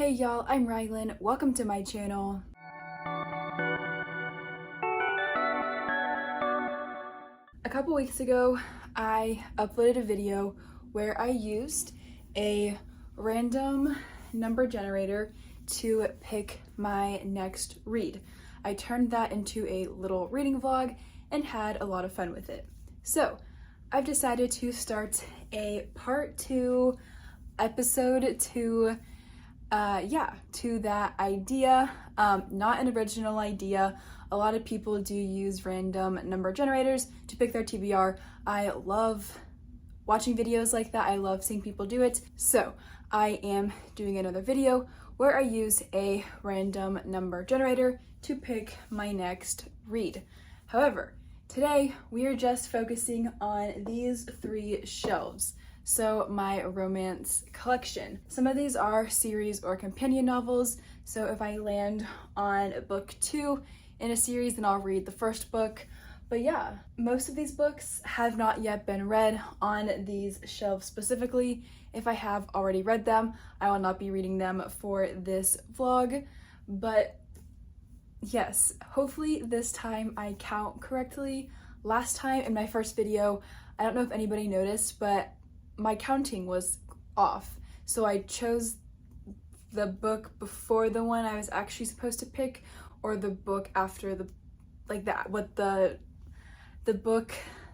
Hey y'all, I'm Rylan. Welcome to my channel. A couple weeks ago, I uploaded a video where I used a random number generator to pick my next read. I turned that into a little reading vlog and had a lot of fun with it. So I've decided to start a part 2 episode to that idea. Not an original idea. A lot of people do use random number generators to pick their TBR. I love watching videos like that. I love seeing people do it. So I am doing another video where I use a random number generator to pick my next read. However, today we are just focusing on these 3 shelves. So my romance collection. Some of these are series or companion novels. So if I land on book 2 in a series, then I'll read the first book. But yeah, most of these books have not yet been read on these shelves specifically. If I have already read them, I will not be reading them for this vlog. But yes, hopefully this time I count correctly. Last time in my first video, I don't know if anybody noticed, but my counting was off. So I chose the book before the one I was actually supposed to pick, or the book after the, like that, what the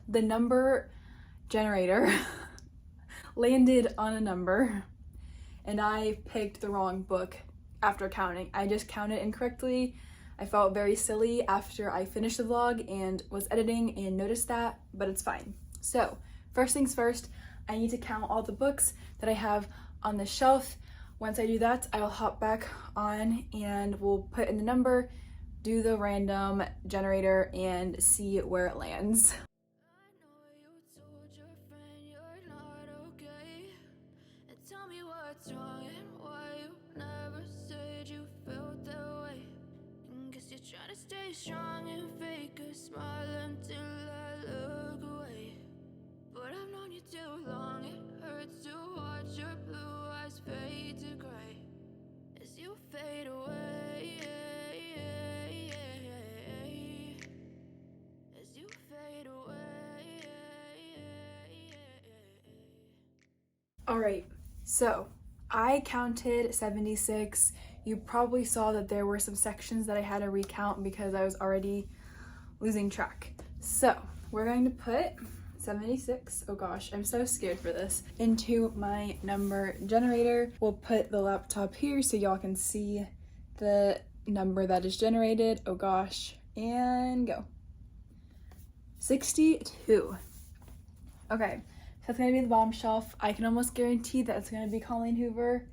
number generator landed on a number and I picked the wrong book after counting. I just counted incorrectly. I felt very silly after I finished the vlog and was editing and noticed that, but it's fine. So first things first, I need to count all the books that I have on the shelf. Once I do that, I will hop back on and we'll put in the number, do the random generator, and see where it lands. I know you told your friend you're not okay, and tell me what's wrong and why you never said you felt that way. And guess you're trying to stay strong and fake a smile until I look away. But I've known you too long, it hurts to watch your blue eyes fade to gray as you fade away, as you fade away. All right, so I counted 76. You probably saw that there were some sections that I had to recount because I was already losing track. So we're going to put 76, oh gosh, I'm so scared for this, into my number generator. We'll put the laptop here so y'all can see the number that is generated. Oh gosh, and go. 62. Okay, so that's gonna be the bottom shelf. I can almost guarantee that it's gonna be Colleen Hoover,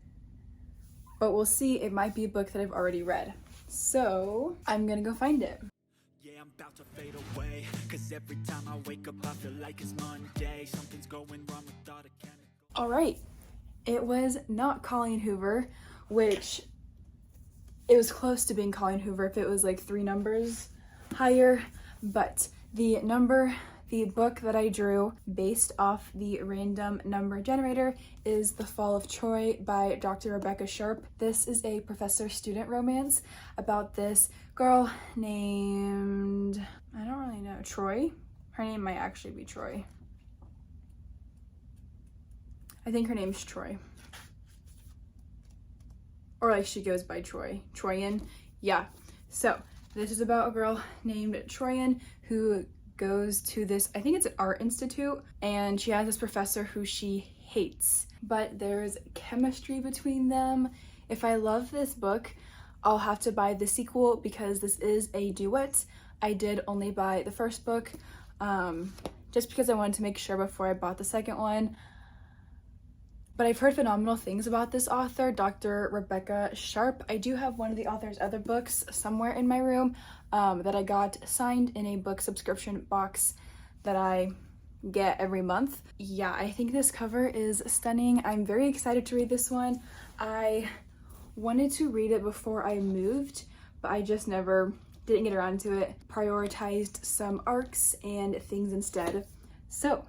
but we'll see. It might be a book that I've already read. So I'm gonna go find it. Yeah, I'm about to fade away, cause every time I wake up I feel like it's Monday. Something's going wrong with all the chemicals. All right, it was not Colleen Hoover, which it was close to being Colleen Hoover if it was like 3 numbers higher, but the book that I drew based off the random number generator is The Fall of Troy by Dr. Rebecca Sharp. This is a professor-student romance about this girl named, I don't really know, Troy? Her name might actually be Troy. I think her name's Troy. Or like she goes by Troy. Troyan? Yeah. So this is about a girl named Troyan who goes to this, I think it's an art institute, and she has this professor who she hates. But there's chemistry between them. If I love this book, I'll have to buy the sequel because this is a duet. I did only buy the first book just because I wanted to make sure before I bought the second one. But I've heard phenomenal things about this author, Dr. Rebecca Sharp. I do have one of the author's other books somewhere in my room that I got signed in a book subscription box that I get every month. Yeah, I think this cover is stunning. I'm very excited to read this one. I wanted to read it before I moved, but I just never didn't get around to it. Prioritized some arcs and things instead. So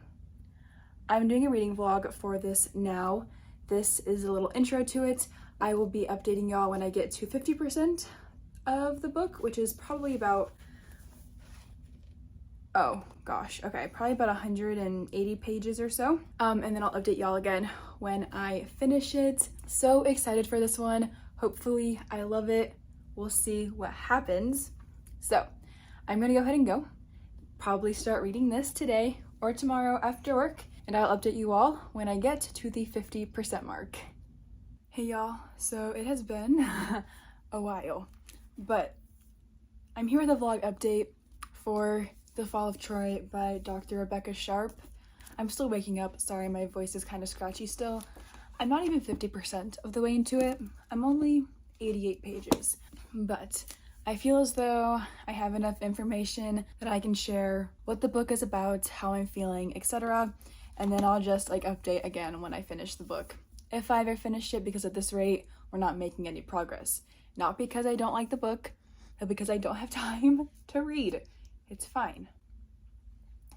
I'm doing a reading vlog for this now. This is a little intro to it. I will be updating y'all when I get to 50% of the book, which is probably about, oh gosh, okay, probably about 180 pages or so. And then I'll update y'all again when I finish it. So excited for this one. Hopefully I love it. We'll see what happens. So I'm gonna go ahead and go. Probably start reading this today or tomorrow after work, and I'll update you all when I get to the 50% mark. Hey y'all, so it has been a while, but I'm here with a vlog update for The Fall of Troy by Dr. Rebecca Sharp. I'm still waking up, sorry my voice is kind of scratchy still. I'm not even 50% of the way into it. I'm only 88 pages, but I feel as though I have enough information that I can share what the book is about, how I'm feeling, etc. And then I'll just like update again when I finish the book. If I ever finish it, because at this rate, we're not making any progress. Not because I don't like the book, but because I don't have time to read. It's fine.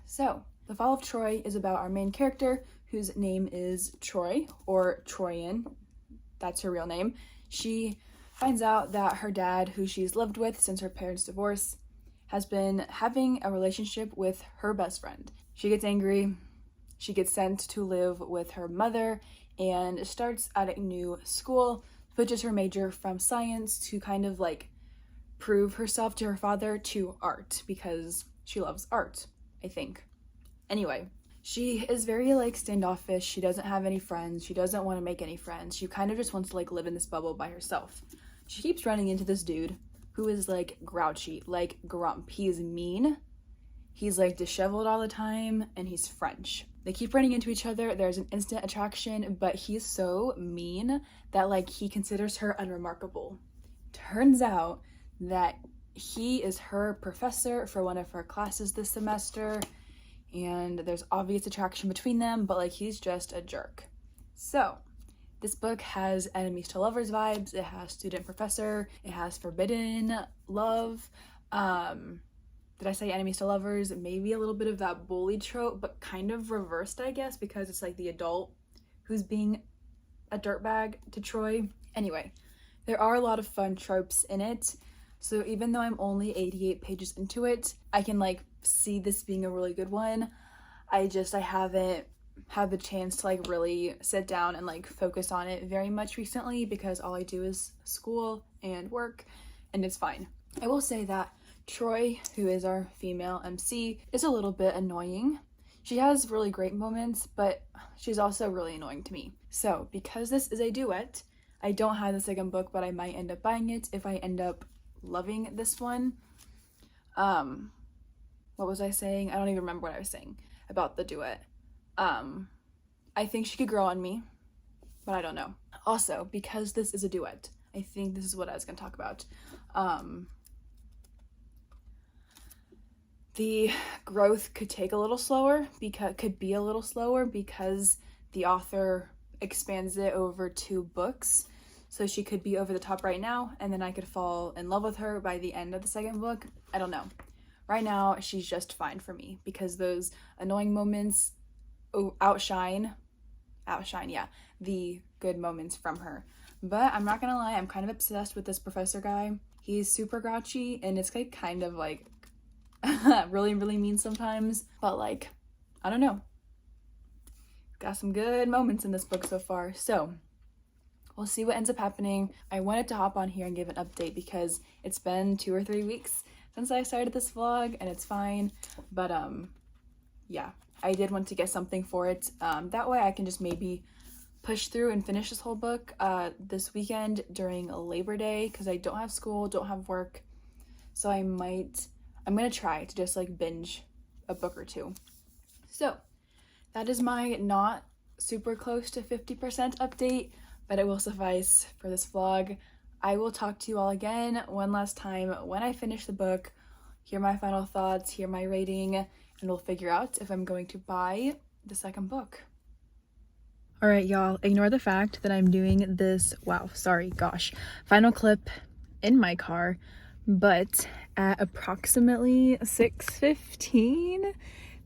So, The Fall of Troy is about our main character, whose name is Troy, or Troyan. That's her real name. She finds out that her dad, who she's lived with since her parents' divorce, has been having a relationship with her best friend. She gets angry. She gets sent to live with her mother and starts at a new school, switches her major from science to kind of like prove herself to her father to art, because she loves art, I think. Anyway, she is very like standoffish. She doesn't have any friends. She doesn't want to make any friends. She kind of just wants to like live in this bubble by herself. She keeps running into this dude who is like grouchy, like grump. He's mean. He's like disheveled all the time, and he's French. They keep running into each other. There's an instant attraction, but he's so mean that like he considers her unremarkable. Turns out that he is her professor for one of her classes this semester, and there's obvious attraction between them, but like he's just a jerk. So this book has enemies to lovers vibes. It has student professor. It has forbidden love. Did I say enemies to lovers? Maybe a little bit of that bully trope, but kind of reversed, I guess, because it's like the adult who's being a dirtbag to Troy. Anyway, there are a lot of fun tropes in it. So even though I'm only 88 pages into it, I can like see this being a really good one. I haven't had the chance to like really sit down and like focus on it very much recently, because all I do is school and work, and it's fine. I will say that Troy, who is our female MC, is a little bit annoying. She has really great moments, but she's also really annoying to me. So because this is a duet, I don't have the second book, but I might end up buying it if I end up loving this one. What was I saying? I don't even remember what I was saying about the duet. I think she could grow on me, but I don't know. Also, because this is a duet, I think this is what I was gonna talk about. The growth could be a little slower because the author expands it over 2 books. So she could be over the top right now, and then I could fall in love with her by the end of the second book. I don't know. Right now, she's just fine for me, because those annoying moments outshine the good moments from her. But I'm not gonna lie, I'm kind of obsessed with this professor guy. He's super grouchy, and it's like kind of like really, really mean sometimes, but like, I don't know. Got some good moments in this book so far, so we'll see what ends up happening. I wanted to hop on here and give an update because it's been 2 or 3 weeks since I started this vlog, and it's fine, but yeah, I did want to get something for it. That way I can just maybe push through and finish this whole book this weekend during Labor Day, because I don't have school, don't have work, so I'm gonna try to just like binge a book or 2. So that is my not super close to 50% update, but it will suffice for this vlog. I will talk to you all again one last time when I finish the book, hear my final thoughts, hear my rating, and we'll figure out if I'm going to buy the second book. All right, y'all, ignore the fact that I'm doing this, final clip in my car, but at approximately 6:15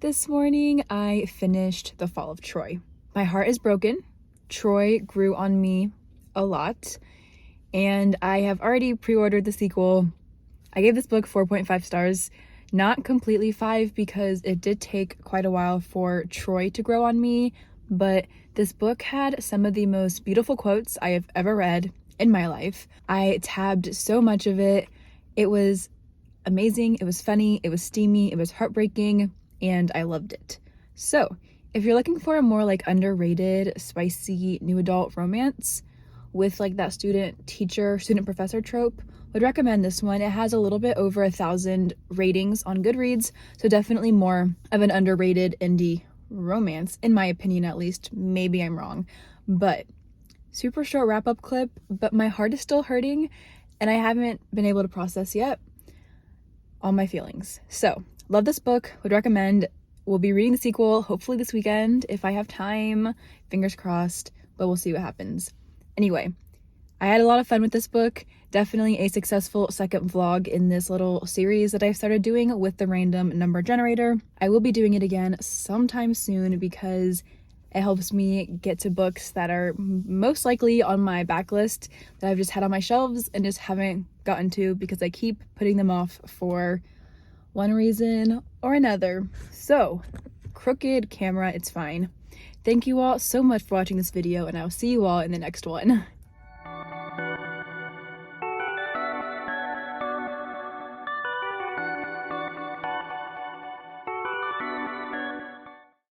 this morning, I finished The Fall of Troy. My heart is broken. Troy grew on me a lot, and I have already pre-ordered the sequel. I gave this book 4.5 stars, not completely 5 because it did take quite a while for Troy to grow on me, but this book had some of the most beautiful quotes I have ever read in my life. I tabbed so much of it. It was amazing, it was funny, it was steamy, it was heartbreaking, and I loved it. So, if you're looking for a more like underrated, spicy, new adult romance with like that student professor trope, would recommend this one. It has a little bit over 1,000 ratings on Goodreads, so definitely more of an underrated indie romance, in my opinion at least. Maybe I'm wrong, but super short wrap-up clip, but my heart is still hurting, and I haven't been able to process yet all my feelings. So, love this book, would recommend. We'll be reading the sequel hopefully this weekend if I have time, fingers crossed, but we'll see what happens. Anyway, I had a lot of fun with this book. Definitely a successful second vlog in this little series that I've started doing with the random number generator. I will be doing it again sometime soon because it helps me get to books that are most likely on my backlist that I've just had on my shelves and just haven't gotten to because I keep putting them off for one reason or another. So, crooked camera, it's fine. Thank you all so much for watching this video, and I'll see you all in the next one.